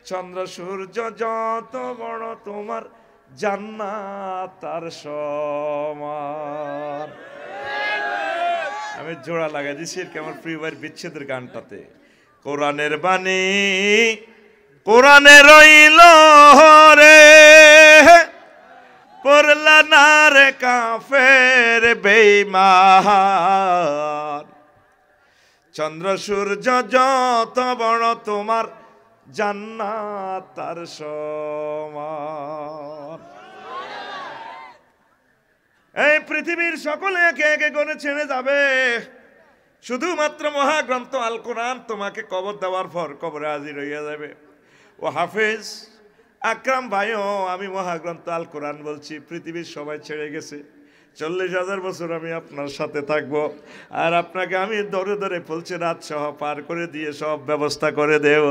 চন্দ্র সূর্য যত বড় তোমার জান্নাত তার সমান। আমি জোড়া লাগাই দিছি আমার প্রিয় ভাইয়ের বিচ্ছেদের গানটাতে। কোরআনের বাণী কোরআনে রইল রে, পড়লা না রে কাফের বেঈমান। চন্দ্র সূর্য যত বড় তোমার জান্নাত তার সমান। এই পৃথিবীর সকলে একে একে করে ছেড়ে যাবে, শুধুমাত্র মহাগ্রন্থ আল কোরআন তোমাকে কবর দেওয়ার পর কবরে হাজির হইয়া যাবে। ও হাফেজ আকরাম ভাইও, আমি মহাগ্রন্থ আল কোরআন বলছি, পৃথিবীর সবাই ছেড়ে গেছে, 40,000 বছর আমি আপনার সাথে থাকবো, আর আপনাকে আমি ধরে ধরে বলছি রাত সহ পার করে দিয়ে সব ব্যবস্থা করে দেব।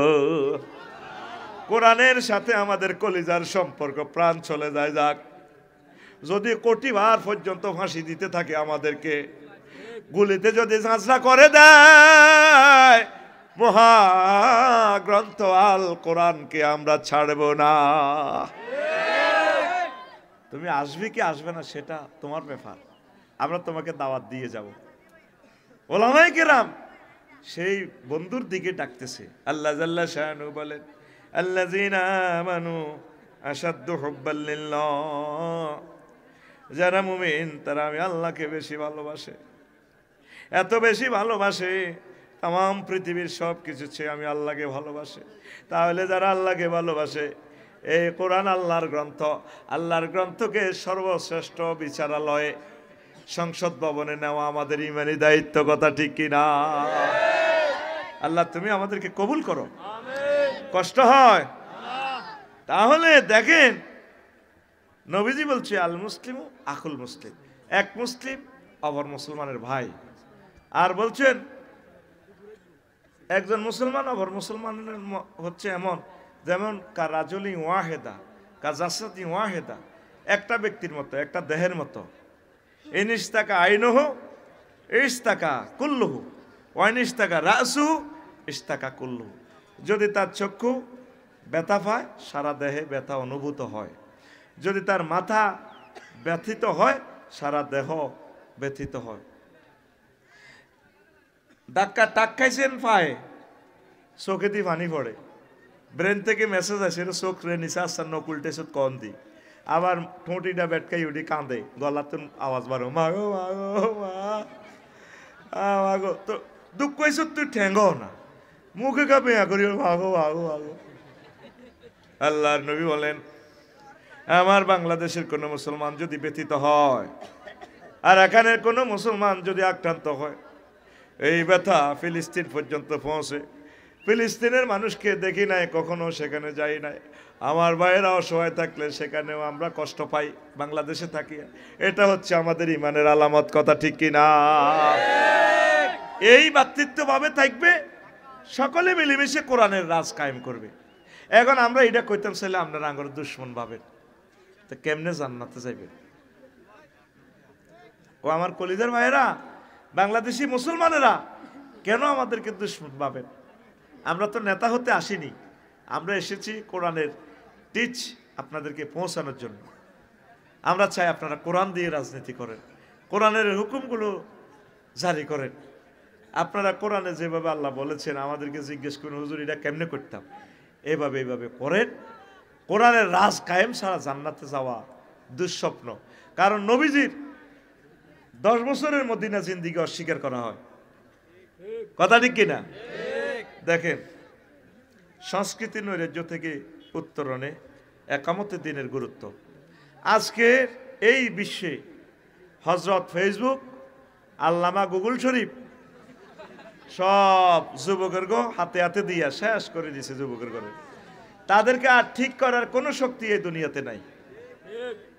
কোরআনের সাথে আমাদের কলিজার সম্পর্ক, প্রাণ চলে যায় যাক, যদি কোটিবার পর্যন্ত ফাঁসি দিতে থাকে আমাদেরকে, গুলিতে যদি ঝাঁঝরা করে দেয়, মহাগ্রন্থ আল কোরআনকে আমরা ছাড়ব না। তুমি আসবে কি আসবে না সেটা তোমার ব্যাপার, আমরা তোমাকে দাওয়াত দিয়ে যাব। ওলামায়ে কেরাম সেই বন্ধুর দিকে ডাকতেছে। আল্লাহ জাল্লা শানু বলেন, আল্লাযীনা আমানু আশাদ্দু হুব্বাল লিল্লাহ, যারা মুমিন তারা আমি আল্লাহকে বেশি ভালোবাসে, এত বেশি ভালোবাসে তাম পৃথিবীর সব কিছু চেয়ে আমি আল্লাহকে ভালোবাসে। তাহলে যারা আল্লাহকে ভালোবাসে, এই কোরআন আল্লাহর গ্রন্থ, আল্লাহর গ্রন্থকে সর্বশ্রেষ্ঠ বিচারালয়ে সংসদ ভবনে নেওয়া আমাদের ইমানি দায়িত্ব, কথা ঠিক কিনা? আল্লাহ তুমি আমাদেরকে কবুল করো। কষ্ট হয়? তাহলে দেখেন নবীজি বলছে আল মুসলিম আকুল মুসলিম, এক মুসলিম অপর মুসলমানের ভাই। আর বলছেন একজন মুসলমান অপর মুসলমানের হচ্ছে এমন যেমন কারাজলি ওয়াহেদা কাজাসাতি ওয়াহেদা, একটা ব্যক্তির মতো, একটা দেহের মতো। ইনিস্তাকা আইনহ ইস্তাকা কুল্লুহু, ওয়াইনিস্তাকা রাসু ইস্তাকা কুল্লুহু। যদি তার চক্ষু ব্যথা পায়, সারা দেহে ব্যথা অনুভূত হয়। যদি তার মাথা ব্যথিত হয়, সারা দেহ ব্যথিত হয়। ধাক্কা টাক খাইছেন পায়ে, চোখে দিয়ে পানি পড়ে, ব্রেন থেকে মেসেজ আসে চোখ রে নিচে আসছে নকুলটেছত কন দি, আবার ঠোঁটিটা বেটকাই উঠি কাঁদে, গলাতে আওয়াজ বাড়ো মাগো মাগো মাগো। তো দুঃখ কইছ তুই ঠেঙ্গো না, মুখে কাঁপে করি মাগো মাগো মাগো। আল্লাহর নবী বলেন, আমার বাংলাদেশের কোনো মুসলমান যদি ব্যথিত হয় আর এখানের কোনো মুসলমান যদি আক্রান্ত হয়, এই ব্যথা ফিলিস্তিন পর্যন্ত পৌঁছে। ফিলিস্তিনের মানুষকে দেখি নাই কখনো, সেখানে যাই নাই। আমার ভাইয়েরা অসহায় থাকলে সেখানেও আমরা কষ্ট পাই, বাংলাদেশে থাকি। এটা হচ্ছে আমাদের ইমানের আলামত, কথা ঠিক কিনা? এই ভ্রাতৃত্বভাবে থাকবে, সকলে মিলেমিশে কোরআনের রাজ কায়েম করবে। এখন আমরা এটা কইতাম চাইলে আপনারা আঙ্গর দুশ্মন ভাবেন, তো কেমনে জান্নাতে যাইবে? ও আমার কলিজার ভাইয়েরা, বাংলাদেশি মুসলমানেরা কেন আমাদেরকে দুশ্মন ভাবেন? আমরা তো নেতা হতে আসিনি, আমরা এসেছি কোরআনের টিচ আপনাদেরকে পৌঁছানোর জন্য। আমরা চাই আপনারা কোরআন দিয়ে রাজনীতি করেন, কোরআনের হুকুমগুলো জারি করেন। আপনারা কোরআনে যেভাবে আল্লাহ বলেছেন আমাদেরকে জিজ্ঞেস করুন, হুজুর এটা কেমনে করতাম, এইভাবে এইভাবে করেন। কোরআনের রাজ কায়েম ছাড়া জান্নাতে যাওয়া দুঃস্বপ্ন। কারণ নবীজির 10 বছরের মদিনা জিন্দিগি অস্বীকার করা হয়, কথা ঠিক কিনা? দেখেন সংস্কৃতি নৈরাজ্য থেকে উত্তরণে একামতের দিনের গুরুত্ব। আজকে এই বিশ্বে হজরত ফেসবুক, আল্লামা গুগল শরীফ সব যুবকের হাতে হাতে দিয়া শেষ করে দিছে। যুবকের ঘরে তাদেরকে আর ঠিক করার কোনো শক্তি এই দুনিয়াতে নাই।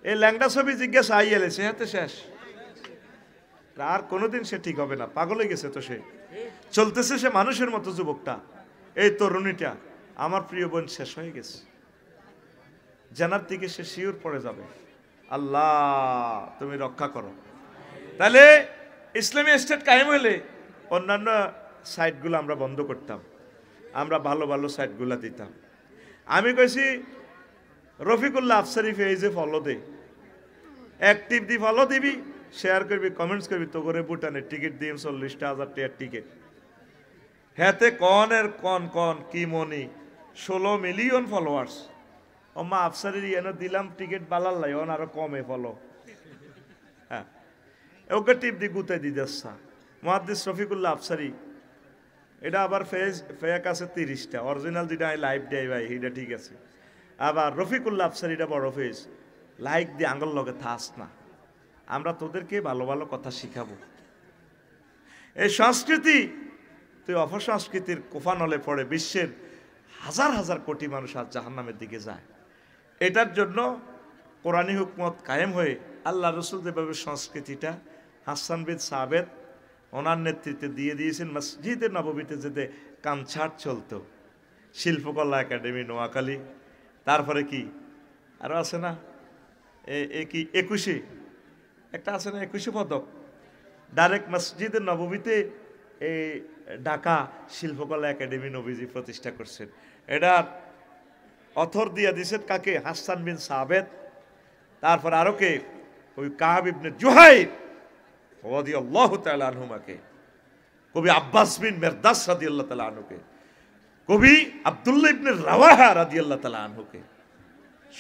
এই ল্যাংডা ছবি জিজ্ঞাসা আই এলেছে, হাতে শেষ, আর কোনোদিন সে ঠিক হবে না। পাগল হয়ে গেছে তো, সে চলতেছে সে মানুষের মতো। যুবকটা, এই তরুণীটা, আমার প্রিয় বোন শেষ হয়ে গেছে, জানার দিকে সে শিওর পড়ে যাবে। আল্লাহ তুমি রক্ষা করো। তাহলে ইসলামী স্টেট কায়েম হলে অন্যান্য সাইটগুলো আমরা বন্ধ করতাম, আমরা ভালো ভালো সাইটগুলো দিতাম। আমি কইছি রফিকুল্লাহ আফসারি পেজে ফলো দে, অ্যাক্টিভ দি ফলো দিবি, শেয়ার করবি, কমেন্টস করবি, তো করে ভুটানের টিকিট দিম 40,000 টাকার টিকিট। হেতে কনের কন কি মনি 16 মিলিয়ন ফলোয়ার্স। ওমা আফসারির এনে দিলাম টিকিট বালার লাই অন আরো কমে ফলো। হ্যাঁ ওকে টিপ দি গুতে দি দেশা মুহাদ্দিস রফিকুল্লাহ আফসারি। এটা আবার ফেক আছে 30টা, অরিজিনাল যেটা আমি লাইভ দেই ভাই এটা ঠিক আছে। আবার রফিকুল্লাহ আফসারিটা বড় ফেজ, লাইক দিয়ে আঙ্গল লগে থাস না। আমরা তোদেরকে ভালো ভালো কথা শিখাবো। এই সংস্কৃতি তুই অপসংস্কৃতির কোফানলে পড়ে বিশ্বের হাজার হাজার কোটি মানুষ আজ জাহান্নামের দিকে যায়। এটার জন্য কোরআনী হুকমত কায়েম হয়ে আল্লাহ রসুল যেভাবে সংস্কৃতিটা হাসান বিন সাবেত ওনার নেতৃত্বে দিয়ে দিয়েছেন। মসজিদে নববীতে যেতে কানছাট চলতো, শিল্পকলা একাডেমি নোয়াখালী, তারপরে কি আরও আছে না কি 21 একটা আছে না 21 পদক, ডাইরেক্ট মসজিদে নববীতে এই ঢাকা শিল্পকলা একাডেমি নবীজি প্রতিষ্ঠা করছেন। এটার অথর দিয়ে দিয়েছেন কাকে? হাসান বিন সাবেত। তারপর আরো কে? ওই কাব ইবনে জুহাইর রাদিয়াল্লাহু তাআলা আনহুমাকে, কবি আব্বাস বিন মিরদাস রাদিয়াল্লাহু তাআলা আনহুকে, কবি আব্দুল্লাহ ইবনে রাওয়াহা রাদিয়াল্লাহু তাআলা আনহুকে।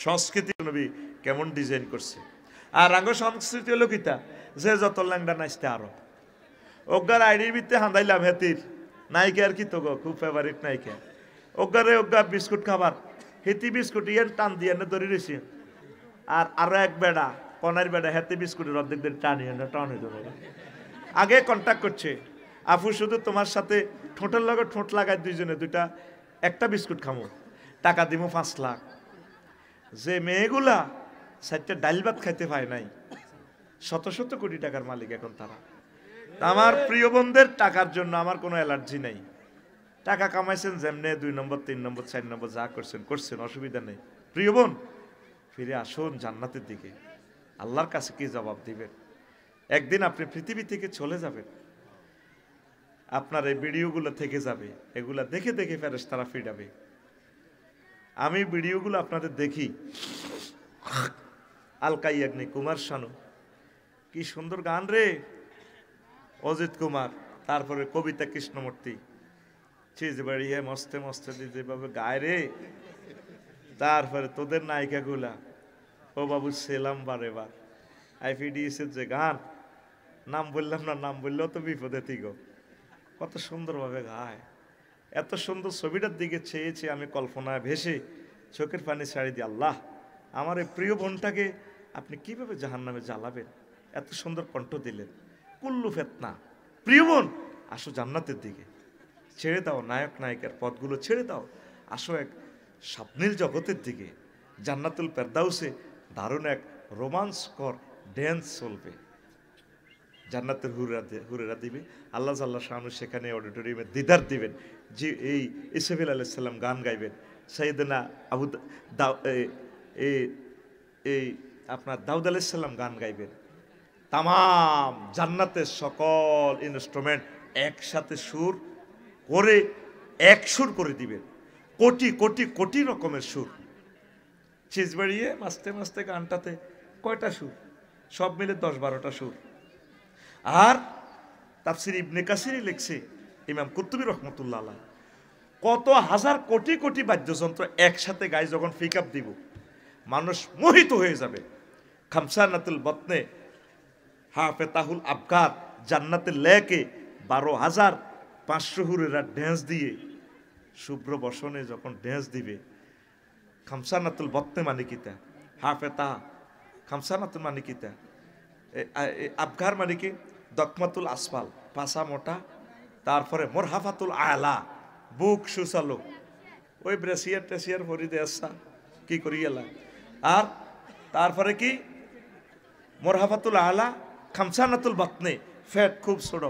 সংস্কৃতি নবী কেমন ডিজাইন করছে। আর রাঙ্গ সংস্কৃতি হলো কিতা, যে যত ল্যাংডা নাচতে আরো অজ্ঞার আইডির ভিত্তে হাঁদাইলাম হেতির নায়িকা আর কি তো খুব ফেভারিট নায়িকা। অজ্ঞা বিস্কুট খাবার, হেতি বিস্কুট ইয়ান টান দিয়ে ধরে রয়েছে। আর আরো এক বেড়া কনার বেড়া হেতে বিস্কুটের অর্ধেক দিন টানিয়ে টানে ধরে আগে কন্ট্যাক্ট করছে, আফু শুধু তোমার সাথে ঠোঁটের লগে ঠোঁট লাগায় দুইজনে দুইটা একটা বিস্কুট খামো, টাকা দিব 5 লাখ। যে মেয়েগুলা 4টা ডাইল ভাত খাইতে পায় নাই, শত শত কোটি টাকার মালিক এখন তারা। আমার প্রিয় বোনদের টাকার জন্য আমার কোনো অ্যালার্জি নাই। টাকা কামাইছেন যেমনে 2 নম্বর 3 নম্বর 4 নম্বর যা করছেন অসুবিধা নেই। প্রিয় বোন ফিরে আসুন জান্নাতের দিকে। আল্লাহর কাছে কি জবাব দিবেন? একদিন আপনি পৃথিবী থেকে চলে যাবেন, আপনার এই ভিডিওগুলো থেকে যাবে, এগুলা দেখে দেখে ফেরেশতারা ফিরাবে। আমি ভিডিওগুলো আপনাদের দেখি, আলকাই আগ্নি কুমার শানু কি সুন্দর গান রে, অজিত কুমার, তারপরে কবিতা কৃষ্ণমূর্তি চিজ বাড়িয়ে মস্তে মস্তে যেভাবে গায় রে। তারপরে তোদের নায়িকাগুলা, ও বাবু সেলাম বারে বার আইপিডিএসের যে গান, নাম বললাম না, নাম বললেও তো বিপদে তিগো, কত সুন্দরভাবে গায়। এত সুন্দর ছবিটার দিকে চেয়েছে আমি কল্পনায় ভেসে চোখের পানি ছাড়ি দিই, আল্লাহ আমার এই প্রিয় বোনটাকে আপনি কিভাবে জাহান্নামে জ্বালাবেন? এত সুন্দর কণ্ঠ দিলেন। কুল্লু ফেতনা, প্রিয় বোন আসো জান্নাতের দিকে, ছেড়ে দাও নায়ক নায়িকার পদগুলো, ছেড়ে দাও, আসো এক স্বপ্নের জগতের দিকে। জান্নাতুল ফেরদাউসে দারুণ এক রোমান্সকর ড্যান্স চলবে, জান্নাতের হুরেরা দিবে, আল্লাহ জাল্লা শানু সেখানে অডিটোরিয়ামে দিদার দিবেন। যে এই ইসরাফিল আলাইহিস সালাম গান গাইবেন, সাইয়েদনা আবু এই আপনার দাউদ আলাইহিস সালাম গান গাইবেন। তামাম জান্নাতের সকল ইনস্ট্রুমেন্ট একসাথে সুর করে এক সুর করে দিবেন, কোটি কোটি কোটি রকমের সুর। চিজ বাড়িয়ে মাস্তে মাস্তে গানটাতে কয়টা সুর? সব মিলে 10-12টা সুর। আর তাফসির ইবনে কাসির লিখছে ইমাম কুতুবী রহমতুল্লাহ আলাইহি, কত হাজার কোটি কোটি বাদ্যযন্ত্র একসাথে গায়ে যখন পিকআপ দিব, মানুষ মোহিত হয়ে যাবে। খামসানাতুল বতনে হাফেতাহুল আবকার জান্নাতের লেকে 12,500 হুরেরা ড্যান্স দিয়ে শুভ্র বসনে যখন ড্যান্স দিবে। খামসানাতুল বতনে মানে কিতা, হাফেতা খামসানাতুল মানে কিতা, আবকার মানে কি দকমাতুল আসফাল পাশা মোটা, তারপরে মোরহাফাতুল আলা বুক সুসালো, ওই ব্রেসিয়ার টেসিয়ার ভরি দেশা কি করি এলা। আর তারপরে কি মোরহাফাতুল আলা খামসানাতুল বতনে ফ্যাট খুব ছোট।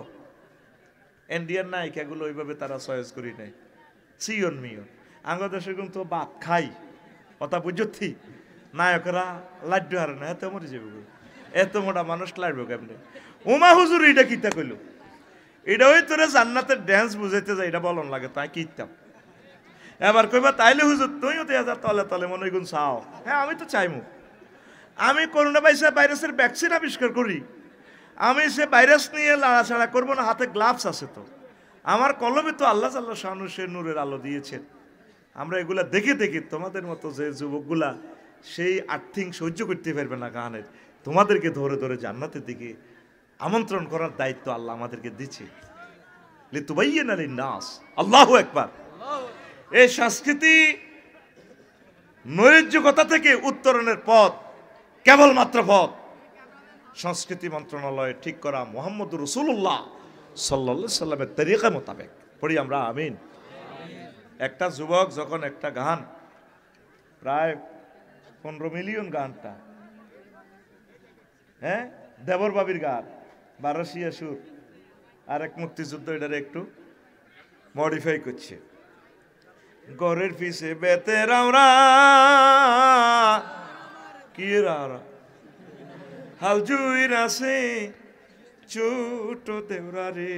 ইন্ডিয়ান নায়িকাগুলো ওইভাবে তারা চয়েস করি নাই, সিয়ন মিয়ন আঙ্গদেশে কিন্তু বাদ খাই কথা বুঝছি। নায়করা লাড্ডু হারে না, এত মরে যাবে, এত মোটা মানুষ লাড়বে কেমনে? উমা হুজুর এটা কিতা কইল, এটা ওই তোরা জান্নাতের ড্যান্স বুঝাইতে যায়, এটা বলন লাগে তাই কিতাম। এবার কইবা তাইলে হুজুর তুইও 2000 তলে তলে মনে গুণ চাও। হ্যাঁ আমি তো চাইমু। আমি করোনা ভাইরাসের ভ্যাকসিন আবিষ্কার করি, আমি সে ভাইরাস নিয়ে লাড়াছাড়া করবো না, হাতে গ্লাভস আছে তো, আমার কলমে তো আল্লাহ আল্লাহ শানু সে নূরের আলো দিয়েছেন। আমরা এগুলা দেখে দেখি তোমাদের মতো যে যুবকগুলা সেই আর্থিং সহ্য করতে পারবে না গানের, তোমাদেরকে ধরে ধরে জান্নাতের দিকে আমন্ত্রণ করার দায়িত্ব আল্লাহ আমাদেরকে দিচ্ছে। লিতুবাইয়িনা লিন-নাস, আল্লাহু আকবার। এই সংস্কৃতি নৈরাজ্যকতা থেকে উত্তরণের পথ, কেবলমাত্র পথ সংস্কৃতি মন্ত্রণালয়ে ঠিক করা মুহাম্মদুর রাসূলুল্লাহ সাল্লাল্লাহু আলাইহি সাল্লামের তরিকা মোতাবেক। পড়ি আমরা আমিন। একটা যুবক যখন একটা গান, প্রায় 15 মিলিয়ন গানটা, হ্যাঁ দেবর বাবির গান, 1200 সুর, আর এক মুক্তিযুদ্ধ এটারে একটু মডিফাই করছে। গরের পিছে বেতের আমরা কি রারা হাল জুইর আছে ছোট দেওরা রে,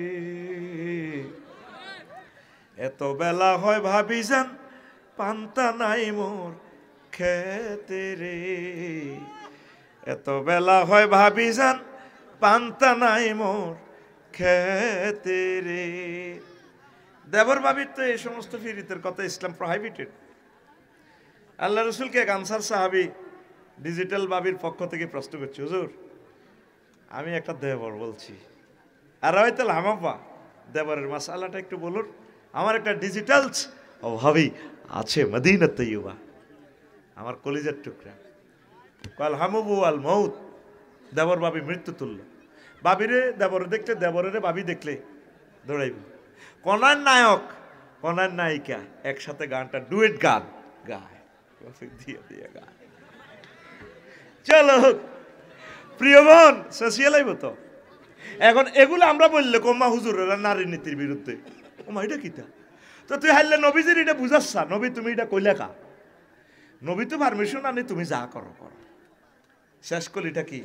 এত বেলা হয় ভাবি যান পান্তা নাই মোর খেতে রে, এত বেলা হয় ভাবি যান পান্তা নাই মোর খেতে রে। দেবর বাবির তো এই সমস্ত ফিরিতের কথা ইসলাম প্রহিবিটেড। আল্লাহ রসুলকে এক আনসার সাহাবী ডিজিটাল বাবির পক্ষ থেকে প্রশ্ন করছে, হুজুর আমি একটা দেবর বলছি, আর হয়তো হামাপা দেবরের মাসালাটা একটু বলুন, আমার একটা ডিজিটাল ভাবি আছে মদিনা তৈয়বা, আমার কলিজার টুকরা, কাল হামুবু আল মউত, দেবর বাবি মৃত্যু তুল্য। বাবিরে দেবর দেখলে, দেবরের বাবি দেখলে দৌড়াইব। কনার নায়ক কনার নায়িকা একসাথে গানটা ডুয়েট গান গায়, দিয়ে দিয়ে গায়। চলো প্রিয় বোন, সোশিয়ালাইব তো এখন এগুলো আমরা বললে কম্মা হুজুরেরা নারী নীতির বিরুদ্ধে, ওমা এটা কিটা, তো তুই হারলে নবীজির এটা বুঝাচ্ছা, নবী তুমি এটা কইলে কা, নবী তো পারমিশন আনি, তুমি যা করো করো। শেষ কলিটা কি,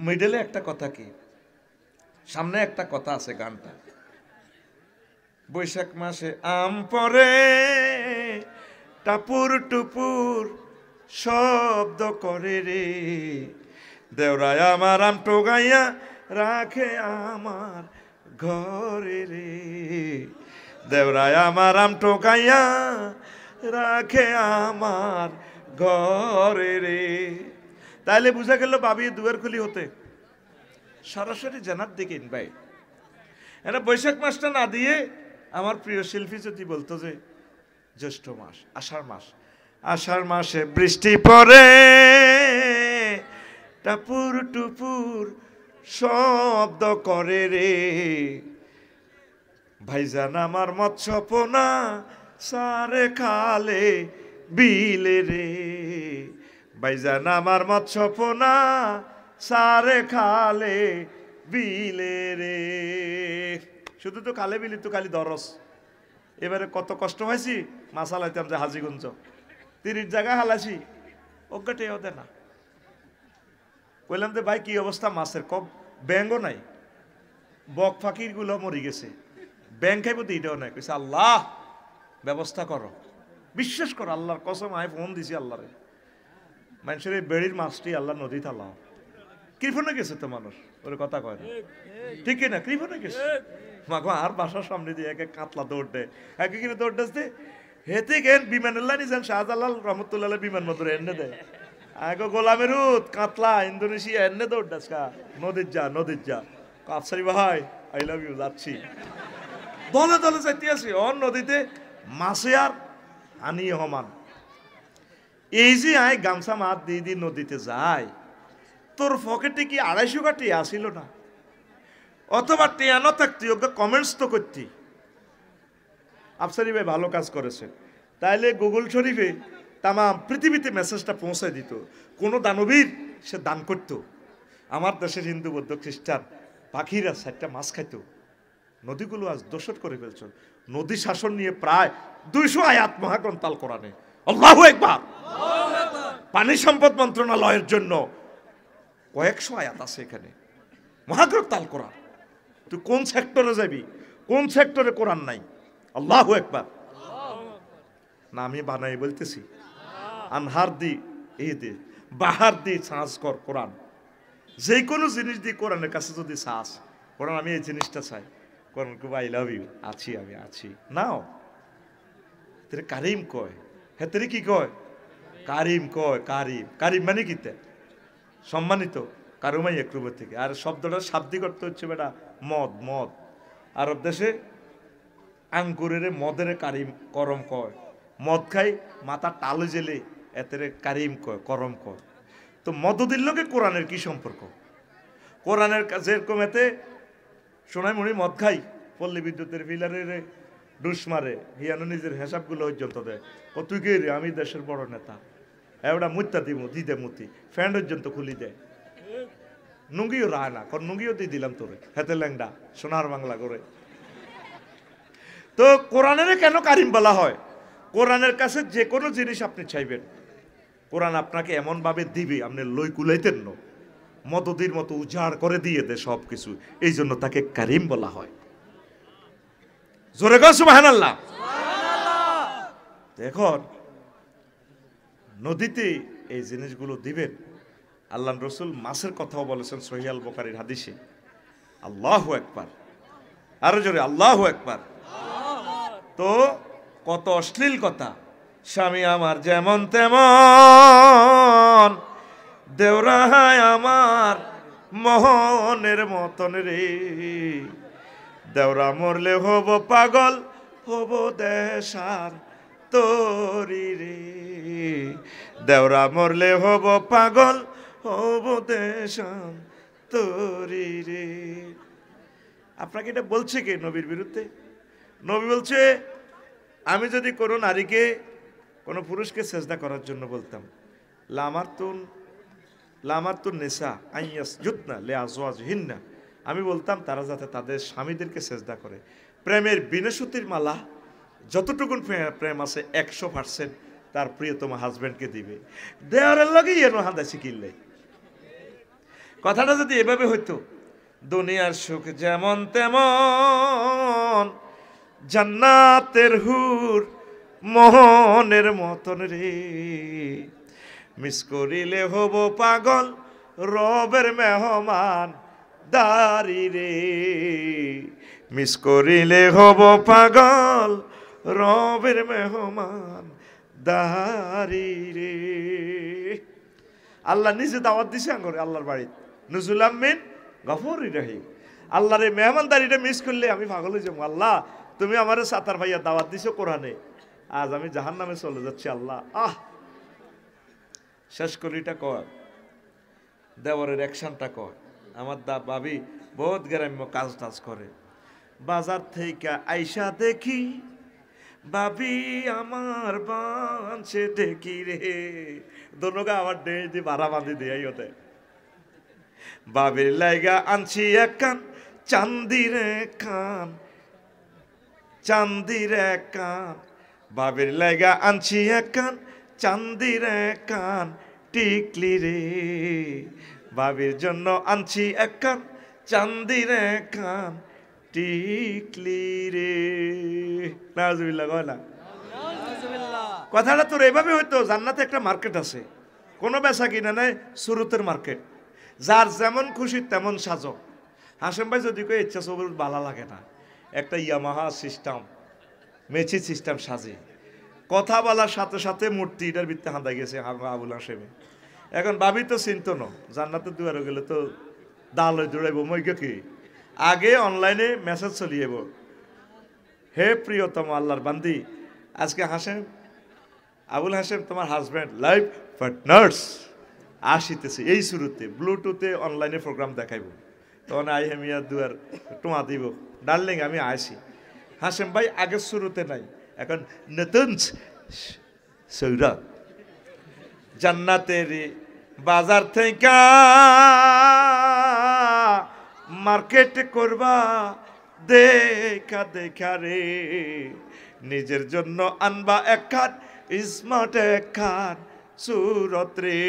মিডলে একটা কথা কি, সামনে একটা কথা আছে গানটা, বৈশাখ মাসে আম পরে টাপুর টুপুর শব্দ করে রে, দেওরায় আমার আম টোগাইয়া রাখে আমার ঘরে রে, দেওরায় আমার আম টোগাইয়া রাখে আমার ঘরে রে। তাইলে বুঝা গেল বাবি দুয়ার খুলি হতে সরাসরি জানার দিকে ইনভাইট। এটা বৈশাখ মাসটা না দিয়ে আমার প্রিয় শিল্পী যদি বলতো যে জ্যৈষ্ঠ মাস, আষাঢ় মাস, আষাঢ় মাসে বৃষ্টি পড়ে টাপুর টুপুর শব্দ করে রে, ভাইজান আমার মৎস্য পোনা সারে খালে বিলে রে, ভাইজান আমার মৎস্য পোনা সারে খালে বিলে রে। শুধু তো খালে বিলি তো খালি দরস। এবারে কত কষ্ট হয়েছি, মাছ হালাইতাম যে হাজিগঞ্জ 30 জায়গায় হালাইছি, অজ্ঞাটে ওদের না। বললাম যে ভাই কি অবস্থা মাছের, কম ব্যাঙ্গও নাই, বক ফাঁকির গুলো মরি গেছে, ব্যাং খাইব তো এটাও নাই। কইছে আল্লাহ ব্যবস্থা করো, বিশ্বাস করো আল্লাহর কসম, আমি ফোন দিছি আল্লাহরে, মানুষের এই বেড়ির মাছটি আল্লাহ নদী থালাও। কৃপণে গেছে তো মানুষ, ওর কথা কয় না, ঠিক না, কৃপণে গেছে। মাগো আর বাসার সামনে দিয়ে একে কাতলা দৌড় দেয়, একে কিনে দৌড় দেয় হেতে গেন বিমানুল্লাহ নিজান শাহজালাল রহমতুল্লাহ বিমান মতো এনে দেয়, আগে গোলামের কাতলা ইন্দোনেশিয়া এনে দৌড় দাস কা, নদীর যা নদীর যা, কাপসারি ভাই আই লাভ ইউ, যাচ্ছি দলে দলে যাইতে আছি অন নদীতে, মাছে আর আনি হমান। এই যে আয় গামছা মাত দিয়ে দিয়ে নদীতে যায়, তোর পকেটে কি 250 কাটি আসিল না, অথবা টেয়ানো থাকতি, ওকে কমেন্টস তো করতি। আফসারি ভাই ভালো কাজ করেছে, তাইলে গুগল শরীফে তাম পৃথিবীতে মেসেজটা পৌঁছায় দিত, কোনো দানবীর সে দান করত। আমার দেশের হিন্দু বৌদ্ধ খ্রিস্টান পাখিরা 4টা মাছ খাইত, নদীগুলো আজ দোষর করে ফেলছ। নদী শাসন নিয়ে প্রায় 200 আয়াত মহাগ্রন্থ আল কোরআনে, আল্লাহু আকবার। পানি সম্পদ মন্ত্রণালয়ের জন্য কয়েকশো আয়াত আছে এখানে, মহাগ্রন্থ আল কোরআন। তুই কোন সেক্টরে যাবি, কোন সেক্টরে কোরআন নাই? আল্লাহু আকবার। না আমি বানাই বলতেছি? আনহার দি এই দে বাহার দি সাজ কর কোরআন, যে কোনো জিনিস দিয়ে কোরআনের কাছে যদি চাস, কোরআন আমি এই জিনিসটা চাই, কোরআন খুব আই লাভ ইউ, আছি আমি আছি, নাও তেরে কারিম কয়। হ্যাঁ তেরে কি কয়? কারিম কয়। কারিম, কারিম মানে কিতে? সম্মানিত, কারুমাই একরুবের থেকে। আর শব্দটা শাব্দিক অর্থ হচ্ছে বেটা মদ। মদ আরব দেশে আঙ্কুরের মদের কারিম করম কয়। মদ খাই মাথা টালে জেলে এতেরে কারিম কয়, করম কয়। তো মদদির লোকে কোরআনের কি সম্পর্ক? কোরআনের কাছে এরকম এতে সোনাই মুড়ি মদ খাই, পল্লী বিদ্যুতের ফিলারের ডুস মারে, হিয়ানো নিজের হিসাবগুলো পর্যন্ত দেয়। ও তুই কে রে? আমি দেশের বড় নেতা, এবার মুত্তা দিব দিদে মুতি, ফ্যান পর্যন্ত খুলি দেয়। নুঙ্গিও রায় না, কারণ নুঙ্গিও দিয়ে দিলাম তোরে, হেতে ল্যাংডা সোনার বাংলা করে। তো কোরআনের কেন কারিম বলা হয়? কোরআনের কাছে যে কোনো জিনিস আপনি চাইবেন, কোরআন আপনাকে এমন ভাবে দিবে আপনি লই কুলাইতেন না, মদদির মতো উজাড় করে দিয়ে দেয় সব কিছু। এই জন্য তাকে কারিম বলা হয়। জোরে গো সুবহানাল্লাহ। দেখুন নদীতে এই জিনিসগুলো দিবেন। আল্লাহ রসুল মাছের কথাও বলেছেন সহিহ আল বুখারীর হাদিসে। আল্লাহু আকবার, আরো জোরে আল্লাহু আকবার। তো কত অশ্লীল কথা, স্বামী আমার যেমন তেমন, দেওরাহায় আমার মোহনের মতন রে, দেওরা মরলে হব পাগল, হব দেশার তোরি রে, দেওরা মরলে হব পাগল, হব দেশার তোরি রে। আপনাকে এটা বলছে কে নবীর বিরুদ্ধে? নবী বলছে আমি যদি কোনো নারীকে কোনো পুরুষকে সেজদা করার জন্য বলতাম, লামারতুন নেশা আইয়াস জুতনা লে আজওয়াজহিন্না, আমি বলতাম তারা যাতে তাদের স্বামীদেরকে সেজদা করে। প্রেমের বিনসুতির মালা যতটুকুন প্রেম আছে 100% তার প্রিয়তম হাজবেন্ডকে দিবে। দেওয়ারের লগে এনো হাদাসি কিনলে কথাটা যদি এভাবে হইতো, দুনিয়ার সুখ যেমন তেমন, জান্নাতের হুর মোহনের মতন রে, মিস করিলে হব পাগল, রবের মেহমান দারি রে, মিস করিলে হব পাগল, রবের মেহমান দারি রে। আল্লাহ নিজে দাওয়াত দিছে আঙ্গরে আল্লাহর বাড়ি, নুজুল আমিন গফুরি রহিম। আল্লাহর এই মেহমানদারিটা মিস করলে আমি পাগল হয়ে যাবো। আল্লাহ তুমি আমার সাতার ভাইয়া দাওয়াত দিছো কোরআনে, আজ আমি জাহান্নামে চলে যাচ্ছি। আল্লাহ শেষ কলিটা কর, দেওয়ারের অ্যাকশনটা কর। আমার ভাবি বহুত গ্রাম্য কাজ টাজ করে, বাজার থেকে আইসা দেখি ভাবি আমার বাঁচে দেখি রে, দোনোগা আমার ডে দি ভাড়া বাঁধি দিয়ে ওতে, বাবির লাইগা আনছি এক কান চান্দির কান, চান্দির কান, বাবির লাইগা আনছি এক কান চান্দির কান টিকলি রে, বাবির জন্য আনছি এক কান চান্দির কান টিকলি রে। নাউজুবিল্লাহ কয় না? কথাটা তোর এভাবে হইতো, জান্নাতে একটা মার্কেট আছে, কোনো বেচা কিনা নাই, সুরতের মার্কেট, যার যেমন খুশি তেমন সাজো। হাসেম ভাই যদি কই ইচ্ছা সবুর ভালো লাগে না, একটা ইয়ামাহা সিস্টেম মেচি সিস্টেম সাজে, কথা বলার সাথে সাথে মূর্তি এটার ভিত্তি হাঁদা গেছে আবুল হাসেমে। এখন ভাবি তো চিন্ত ন, জান্নাতে দুয়ারে গেলে তো দাল দৌড়াইব মইকে কি, আগে অনলাইনে মেসেজ চলিয়েব, হে প্রিয়তম আল্লাহর বান্দি, আজকে হাসেম আবুল হাসেম তোমার হাজব্যান্ড লাইফ পার্টনার্স আসিতেছে, এই শুরুতে ব্লুটুথে অনলাইনে প্রোগ্রাম দেখাইব, তখন আই হেমিয়া দুয়ার টোমা দিব, ডার্লিং আমি আসি। হাসেম ভাই আগের শুরুতে নাই, এখন নতুন সৌরভ জান্নাতের বাজার থেকে মার্কেট করবা দেখা দেখা রে, নিজের জন্য আনবা একখান স্মার্ট একখান সুরত রে,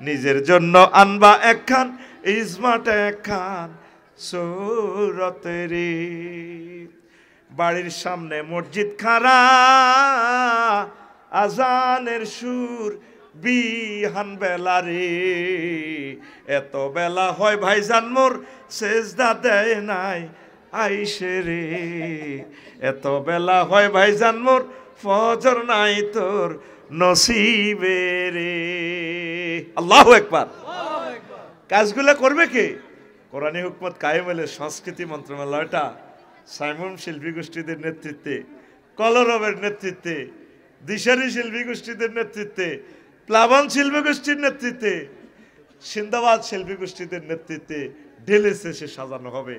নিজের জন্য আনবা একখান স্মার্ট একখান সুরত রে। বাড়ির সামনে মসজিদ খাড়া, আজানের সুর বিহান বেলা রে, এত বেলা হয় ভাইজান মোর সেজদা দেয় নাই আইসে রে, এত বেলা হয় ভাইজান মোর ফজর নাই তোর নসিবে রে। আল্লাহু আকবার। কাজগুলো করবে কে? কোরআনী হুকমত কায়েম হলে সংস্কৃতি মন্ত্রণালয়টা সাইমন শিল্পী গোষ্ঠীদের নেতৃত্বে, কলরবের নেতৃত্বে, দিশারি শিল্পী গোষ্ঠীদের নেতৃত্বে, প্লাবন শিল্পী গোষ্ঠীর নেতৃত্বে, সিন্দাবাদ শিল্পী গোষ্ঠীদের নেতৃত্বে ঢেলে শেষে সাজানো হবে।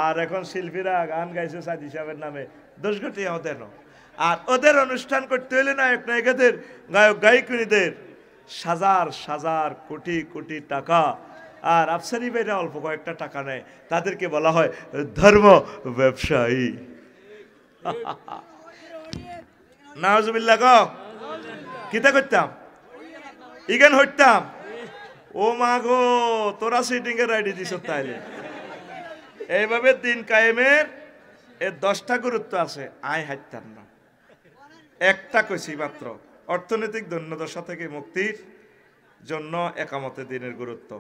আর এখন শিল্পীরা গান গাইছে সাজি সাহেবের নামে, 10 কোটি দেন। আর ওদের অনুষ্ঠান করতে হলে নায়ক নায়িকাদের, গায়ক গায়িকীদের হাজার হাজার কোটি কোটি টাকা, আর আফসারি ভাইরা অল্প কয়েকটা টাকা নেয়, তাদেরকে বলা হয় ধর্ম ব্যবসায়ী। নাউজুবিল্লাহ গ কিতা করতাম, ইগান হইতাম। ও মা গো, তোরা সিটিং এর আইডি দিছ তাইলে। এইভাবে দিন কায়েমের এর 10টা গুরুত্ব আছে, আয় হাইতাম না। একটা কইছি মাত্র, অর্থনৈতিক দৈন্যদশা থেকে মুক্তির জন্য একামতে দিনের গুরুত্ব,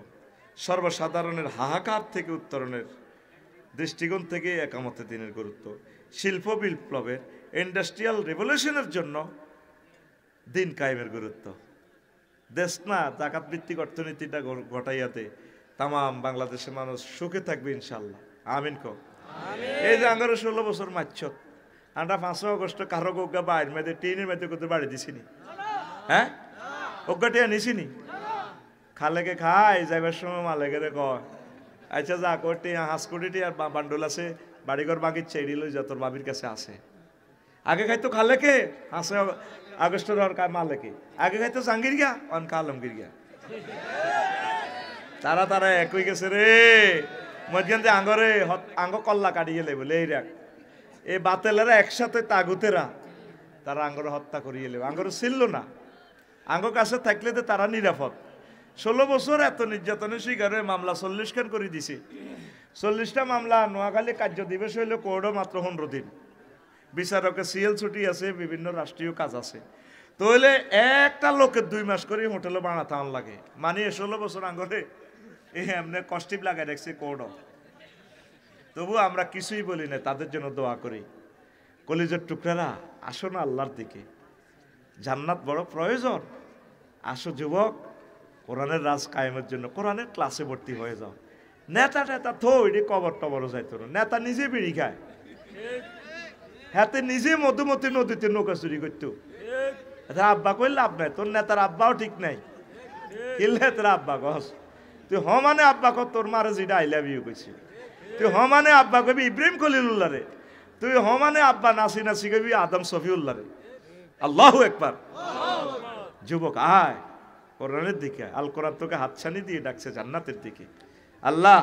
সর্বসাধারণের হাহাকার থেকে উত্তরণের দৃষ্টিকোণ থেকে একামতে দিনের গুরুত্ব, শিল্প বিপ্লবের ইন্ডাস্ট্রিয়াল রেভলিউশনের জন্য দিন কায়েমের গুরুত্ব। দেশ না জাকাত ভিত্তিক অর্থনীতিটা ঘটাইয়াতে তাম বাংলাদেশের মানুষ সুখে থাকবে ইনশাল্লাহ, আমিন কো। এই যে 16 বছর মারছ, আমরা 5 আগস্ট কারো গোগা বাইর মেয়েদের টিনের মেয়েতে করতে বাড়ি দিছিনি, হ্যাঁ ওগাটিয়া নিছিনি, খালেকে খাই যাইবার সময় মালেকে রে কয় আচ্ছা যা করতে হাঁস কোটিটি আর বান্ডল আছে বাড়িঘর বাগির চেড়ি লই যা তোর বাবির কাছে আছে। আগে খাইতো খালেকে হাঁসে আগস্টের আর মালেকে, আগে খাইতো জাঙ্গির গিয়া অন কালমগির গিয়া, তারা তারা এক হয়ে গেছে রে। মধ্যখান যে আঙ্গরে আঙ্গ কল্লা কাটিয়ে লেব এই রাখ, এই বাতেলেরা একসাথে তাগুতেরা তারা আঙ্গরে হত্যা করিয়ে লেব। আঙ্গরে ছিল না, আঙ্গ কাছে থাকলে তো তারা নিরাপদ। 16 বছর এত নির্যাতনের শিকারে মামলা 40 খান করে দিছে। 40টা মামলা। নোয়াখালী কার্য দিবস হইলে কোর্টও মাত্র 15 দিন, বিচারকের সিএল ছুটি আছে, বিভিন্ন রাষ্ট্রীয় কাজ আছে। তো হইলে একটা লোকের 2 মাস করে হোটেলে বানাতে লাগে, মানে 16 বছর আঙ্গরে এমনি কষ্টিপ লাগাই রাখছে কোর্টও। তবু আমরা কিছুই বলি না, তাদের জন্য দোয়া করি। কলিজার টুকরারা, আসো না আল্লাহর দিকে, জান্নাত বড় প্রয়োজন। আসো যুবক, কোরআনের রাজ কায়েমের জন্য কোরআনের ক্লাসে ভর্তি হয়ে যাও। নেতা টেতা থইডি কবর টবরও যাইতো না, নেতা নিজে বিড়ি খায়, হাতে নিজে মধুমতি নদীতে নৌকা চুরি করতো। আব্বা কই লাভ নাই, তোর নেতার আব্বাও ঠিক নাই, কিনলে তোর আব্বা কস তুই হ মানে আব্বা কর, তোর মারে যেটা আই লাভ ইউ কইছি তুই হ মানে আব্বা কবি ইব্রাহিম খলিলুল্লাহ রে, তুই হ মানে আব্বা নাসি নাসি কবি আদম সফিউল্লাহ রে। আল্লাহু আকবার। যুবক আয় কোরআনের দিকে, আল কোরআন তোকে হাতছানি দিয়ে ডাকছে জান্নাতের দিকে। আল্লাহ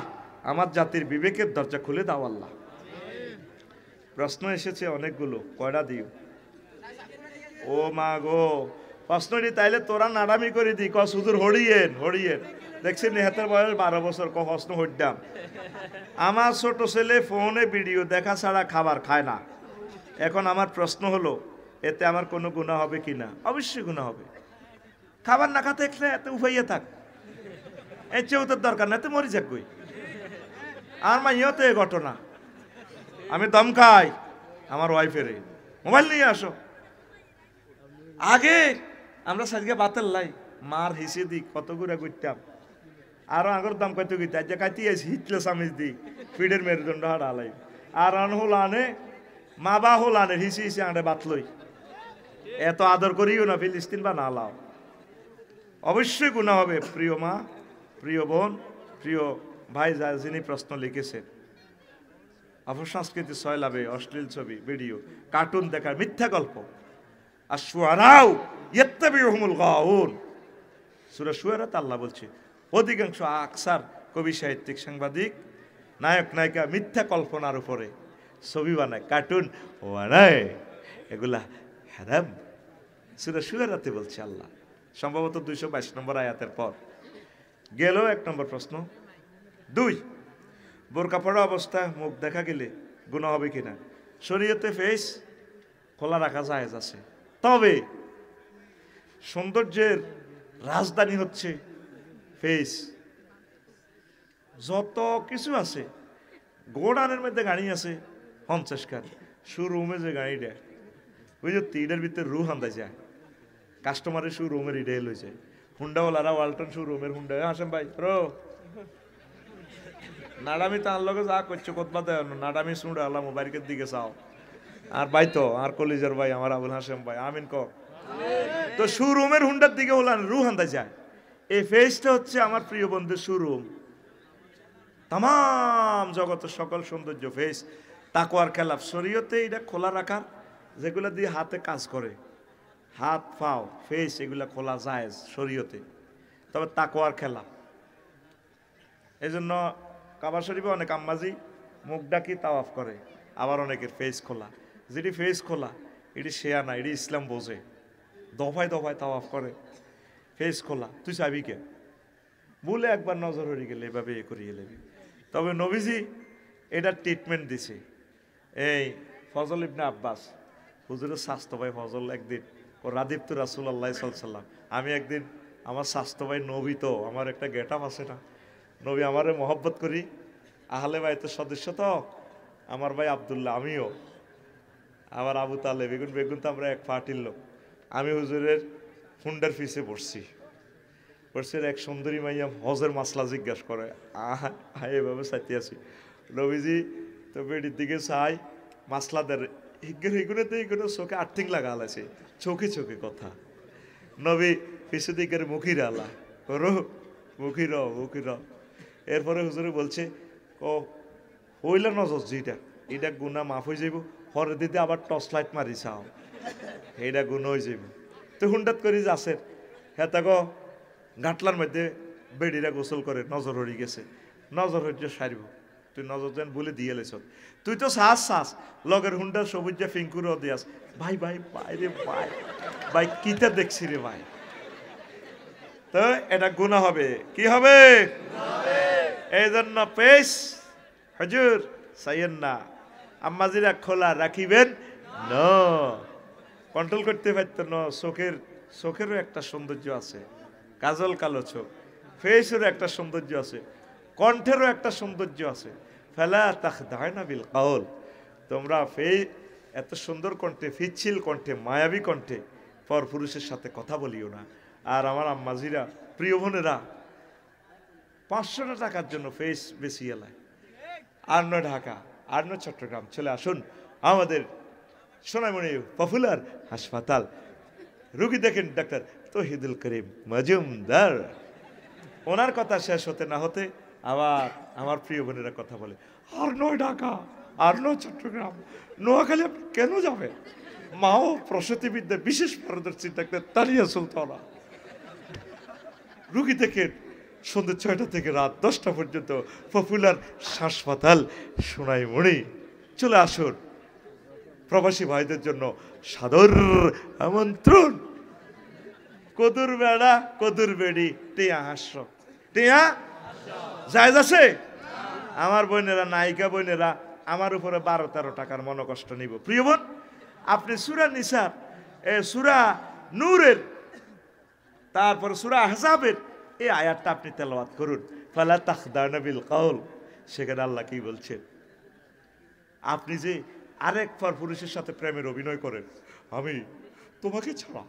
আমার জাতির বিবেকের দরজা খুলে দাও আল্লাহ। প্রশ্ন এসেছে অনেকগুলো, কয়টা দিও? ও মা গো, প্রশ্নটি তাইলে তোরা নাড়ামি করে দি, ক সুদূর হড়িয়েন হড়িয়েন। দেখছি নেহাতের বয়স 12 বছর, ক প্রশ্ন হইতাম। আমার ছোট ছেলে ফোনে ভিডিও দেখা ছাড়া খাবার খায় না। এখন আমার প্রশ্ন হলো, এতে আমার কোনো গুনাহ হবে কিনা? অবশ্যই গুনাহ হবে। খাবার না খাতে দেখলে এত উপাইয়ে থাক, এর চেয়েও তোর দরকার না, তো মরি যাক কই। আর মাইও তো এই ঘটনা, আমি দম খাই আমার ওয়াইফের, মোবাইল নিয়ে আসো। আগে আমরা সাজকে বাতের লাই মার হিসে দি কত করে করতাম, আরো আগর দাম কত গিতে যে কাটি আইছি হিটলে সামিজ দি ফিডের মেরুদণ্ড হাড় আলাই। আর আন হল আনে মা বা হল আনে হিসি হিসি আনে বাত লই, এত আদর করিও না ফিলিস্তিন বা না লাও। অবশ্যই গুণা হবে। প্রিয় মা, প্রিয় বোন, প্রিয় ভাই, যা যিনি প্রশ্ন লিখেছেন, অপসংস্কৃতি সয়লাবে, অশ্লীল ছবি, ভিডিও, কার্টুন দেখার, মিথ্যা গল্প। আর শুয়ারাও ইয়াত্তাবিউহুমুল গাউন, সূরা শুয়ারাতে আল্লাহ বলছে অধিকাংশ আকসার কবি, সাহিত্যিক, সাংবাদিক, নায়ক নায়িকা মিথ্যা কল্পনার উপরে ছবি বানায়, কার্টুন বানায়, এগুলা হারাম। সূরা শুয়ারাতে বলছে আল্লাহ, সম্ভবত 222 নম্বর আয়াতের পর। গেল 1 নম্বর প্রশ্ন। 2, বোরকা পরা অবস্থায় মুখ দেখা গেলে গুনাহ হবে কিনা? শরীয়তে ফেস খোলা রাখা জায়েজ আছে, তবে সৌন্দর্যের রাজধানী হচ্ছে ফেস। যত কিছু আছে, গোডানের মধ্যে গাড়ি আছে 50 কার, শোরুমে যে গাড়িটা ওই যে তিনের ভিতরে রু হান্দা যায়, কাস্টমারের শোরুমের ইডে লই যায়। হুন্ডাওয়ালারা ওয়ালটন শোরুমের হুন্ডা হাসেম ভাই রো নাডামি তার লগে যা করছো কতবা দেয় নাডামি শুনে আল্লাহ মোবাইলের দিকে চাও। আর ভাই তো আর কলিজার ভাই আমার আবুল হাসেম ভাই আমিন ক তো শোরুমের হুন্ডার দিকে হলান রু হান্দা যায়। এই ফেসটা হচ্ছে আমার প্রিয় বন্ধুর শোরুম। তাম জগতের সকল সৌন্দর্য ফেস। তাকওয়ার খেলাফ শরীয়তে এটা খোলা রাখার, যেগুলো দিয়ে হাতে কাজ করে, হাত পাও ফেস এগুলা খোলা যায় শরীয়তে, তবে তাকওয়ার খেলাফ। এই জন্য কাবা শরীফে অনেক আম্মাজি মুখ ডাকি তাওয়াফ করে, আবার অনেকের ফেস খোলা। যেটি ফেস খোলা এটি শেয়া না, এটি ইসলাম বোঝে, দফায় দফায় তাওয়াফ করে। ফেস খোলা তুই চাবি কে বলে একবার নজর হয়ে গেলে এভাবে এ করিয়ে নেবে। তবে নবীজি এটার ট্রিটমেন্ট দিছে। এই ফজল ইবনে আব্বাস হুজুরের স্বাস্থ্য ভাই ফজল একদিন ও রাদিপ্তু রাসূলুল্লাহ সাল্লাল্লাহু আলাইহি ওয়াসাল্লাম, আমি একদিন আমার স্বাস্থ্য ভাই নবী তো আমার একটা গেটআপ আছে না, নবী আমারে মহব্বত করি, আহলে বাইতের সদস্য তো আমার ভাই আব্দুল্লাহ, আমিও আমার আবু তালেব, বেগুন বেগুন তো আমরা এক পার্টির লোক। আমি হুজুরের হুন্ডার ফিসে বসছি, এক সুন্দরী মাইয়া হজের মাসলা জিজ্ঞাসা করে, এভাবে চাইতে আছি। নবীজি তো বেডির দিকে চাই মাসলাদের হিগুনে চোখে আর্থিক লাগা আছে, চোখে চোখে কথা। নবী পিছু দিকের মুখির আলা করো মুখির মুখির। এরপরে হুজুরে বলছে ও হইলে নজর যেটা এটা গুণা মাফ হয়ে যাইব, পরের দিতে আবার টর্চ লাইট মারি চাও এইটা গুণ হয়ে যাইব। তো হুন্ডাত করি যাচ্ছে হ্যাঁ তাকে ঘাটলার মধ্যে বেডিরা গোসল করে, নজর হয়ে গেছে, নজর হইতে সারিব, তুই নজর যেন বলে দিয়ে লেছ, তুই তো শ্বাস লগের হুন্ডার সবুজ যে ফিঙ্কুরও দিয়াস। ভাই ভাই ভাই রে ভাই ভাই কিতা দেখছি রে ভাই। তো এটা গুনাহ হবে, কি হবে? এই জন্য পেশ হুজুর চাইয়েন না, আম্মাজিরা খোলা রাখিবেন না, কন্ট্রোল করতে পারত না। চোখেরও একটা সৌন্দর্য আছে, কাজল কালো চোখ, ফেসেরও একটা সৌন্দর্য আছে, কণ্ঠেরও একটা সৌন্দর্য আছে। ফালা তাখদা'না বিল কাউল, তোমরা এত সুন্দর কণ্ঠে, ফিচ্ছিল কণ্ঠে, মায়াবী কণ্ঠে পরপুরুষের সাথে কথা বলিও না। আর আমার আম্মাজিরা, প্রিয় বোনেরা, 500 টাকার জন্য ফেস বেশি এলায়। আর নয় ঢাকা, আর নয় চট্টগ্রাম, চলে আসুন আমাদের সোনামণি পপুলার হাসপাতাল। রুগী দেখেন ডাক্তার তৌহিদুল করিম মজুমদার। ওনার কথা শেষ হতে না হতে আবার আমার প্রিয় বোনেরা কথা বলে, আর নয় ঢাকা, আর নয় চট্টগ্রাম, নোয়াখালী আপনি কেন যাবেন? মাও প্রসূতিবিদ্যা বিশেষ পারদর্শী ডাক্তার তানিয়া সুলতানা। রুগী দেখেন সন্ধ্যে 6টা থেকে রাত 10টা পর্যন্ত পপুলার হাসপাতাল সোনাইমুড়ি। চলে আসুন, প্রবাসী ভাইদের জন্য সাদর আমন্ত্রণ। কদুর বেড়া কদুর বেড়ি টিয়া হাস্য টিয়া জায়েজ আছে। আমার বোনেরা, নায়িকা বোনেরা আমার উপরে 12-13 টাকার মনোকষ্ট নিব। প্রিয় বোন, আপনি সূরা নিসার, সূরা নূরের, তারপর সূরা আহজাবের এই আয়াতটা আপনি তেলাওয়াত করুন, ফালা তাখদা'না বিল কাউল। সেখানে আল্লাহ কি বলছেন? আপনি যে আরেক পরপুরুষের সাথে প্রেমের অভিনয় করেন, আমি তোমাকে ছাড়া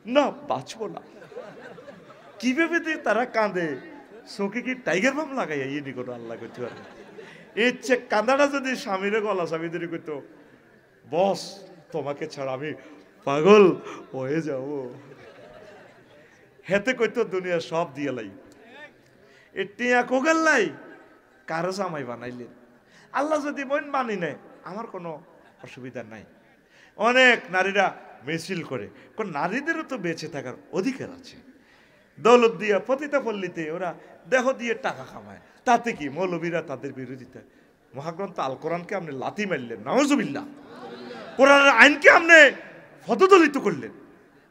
না বাঁচব না, কিভাবে দিয়ে তারা কাঁদে, চোখে কি টাইগার বাম লাগাইয়া ইয়ে নিকট আল্লাহ করতে পারে। ইচ্ছে কাঁদাটা যদি স্বামীরে গলা স্বামী ধরে করতো, বস তোমাকে ছাড়া আমি পাগল হয়ে যাব, হেতে কইতো দুনিয়া সব দিয়ে লাই। এ টিয়া কোগাল লাই কারো জামাই বানাইলেন। আল্লাহ যদি বোন মানি নেয় আমার কোনো অসুবিধা নাই। অনেক নারীরা মিছিল করে, কোন নারীদেরও তো বেঁচে থাকার অধিকার আছে। দৌলত দিয়া পতিতা পল্লীতে ওরা দেহ দিয়ে টাকা কামায়, তাতে কি? মৌলবীরা তাদের বিরোধিতা। মহাগ্রন্থ আল কোরআনকে আপনি লাথি মারলেন, নাউজুবিল্লাহ। কোরআনের আইনকে আপনি পদদলিত করলেন।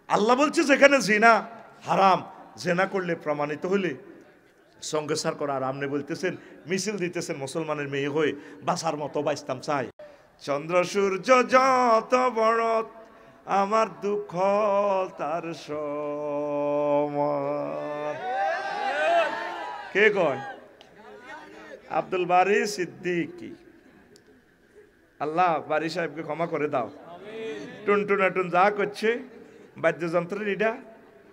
আল্লাহ বলছে যেখানে জিনা হারাম, জেনা করলে প্রমাণিত হলে সঙ্গে সার করা। আর আপনি বলতেছেন, মিছিল দিতেছেন মুসলমানের মেয়ে হয়ে বাসার মতো বাঁচতাম চাই। চন্দ্র সূর্য যত বড় আমার দুঃখ তার সমান। কে কয়? আব্দুল বারী সিদ্দিকী। আল্লাহ বারী সাহেবকে ক্ষমা করে দাও। টুনটুন যা করছে বাদ্যযন্ত্রের এটা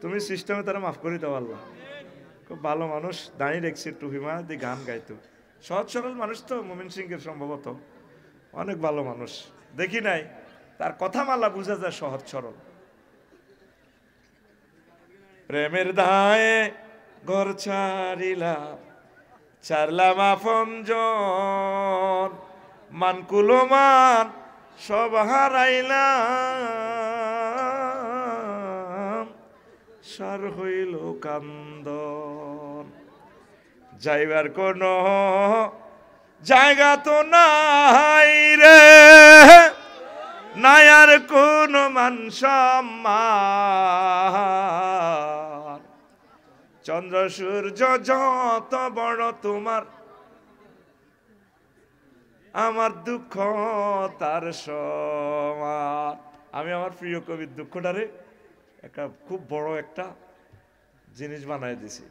তুমি সিস্টেমে তারা মাফ করে দাও আল্লাহ। খুব ভালো মানুষ, দাঁড়িয়ে রেখছে টুহিমা দিয়ে গান গাইতো। সহজ সরল মানুষ তো মোমিন সিংয়ের সম্ভবত অনেক ভালো মানুষ, দেখি নাই তার কথা মালা বুঝা যায় সহজ সরল। প্রেমের দায়ে ঘর ছাড়িলাম, ছাড়লাম আপনজন, মানকুলমান সব হারাইলাম, সার হইল কান্দন। যাইবার কোন জায়গা তো নাই রে, নাই আর কোন মান সম্মান। চন্দ্র সূর্য যত বড় তোমার আমার দুঃখ তার সমান। আমি আমার প্রিয় কবির দুঃখটারে একটা খুব বড় একটা জিনিস বানাই দিছি।